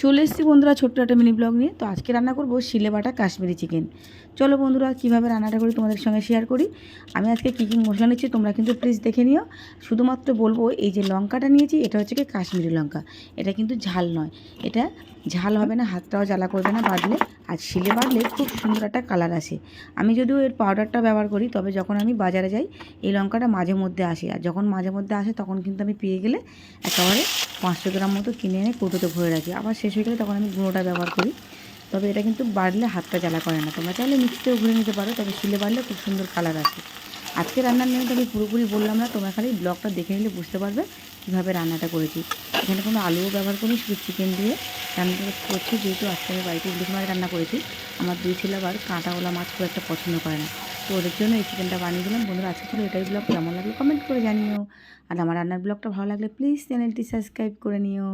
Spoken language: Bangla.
চলে এসেছি বন্ধুরা ছোট্ট একটা মিনি ব্লগ নিয়ে। তো আজকে রান্না করব শিলে বাটা কাশ্মীরি চিকেন। চলো বন্ধুরা কীভাবে রান্নাটা করি তোমাদের সঙ্গে শেয়ার করি। আমি আজকে কী কী মশলা নিচ্ছি তোমরা কিন্তু প্লিজ দেখে নিও। শুধুমাত্র বলবো এই যে লঙ্কাটা নিয়েছি এটা হচ্ছে কি কাশ্মীরি লঙ্কা, এটা কিন্তু ঝাল নয়, এটা ঝাল হবে না, হাতটাও জ্বালা করবে না বাটলে। আর শিলে বাটলে খুব সুন্দর একটা কালার আসে। আমি যদিও এর পাউডারটা ব্যবহার করি, তবে যখন আমি বাজারে যাই এই লঙ্কাটা মাঝে মধ্যে আসে, আর যখন মাঝে মধ্যে আসে তখন কিন্তু আমি পেয়ে গেলে একেবারে 500 গ্রাম মতো কিনে এনে কৌটোতে ভরে রাখি। আবার শেষ হয়ে গেলে তখন আমি গুঁড়োটা ব্যবহার করি। তবে এটা কিন্তু বাড়লে হাতটা জ্বালা করে না। তোমরা চাইলে মিক্সিতেও ঘুরে নিতে পারো, তবে শিলে বাড়লে খুব সুন্দর কালার আসে। আজকে রান্নার নিয়মটা আমি পুরোপুরি বললাম না, তোমরা খালি ব্লগটা দেখে নিলে বুঝতে পারবে কীভাবে রান্নাটা করেছি। এখানে কোনো আলুও ব্যবহার করি, শুধু চিকেন দিয়ে রান্নাটা করছি। যেহেতু আজকে আমি বাড়িতে ইলিশ মাছ রান্না করেছি, আমার 2 ছেলে আবার কাঁটাওয়ালা মাছ খুব একটা পছন্দ করে না, তো ওদের জন্য এই চিকেনটা বানিয়ে দিলাম। বন্ধুরা আজকে ছিল এটাই ব্লগ, কেমন লাগলো কমেন্ট করে জানিও। আর আমার রান্নার ব্লগটা ভালো লাগলে প্লিজ চ্যানেলটি সাবস্ক্রাইব করে নিও।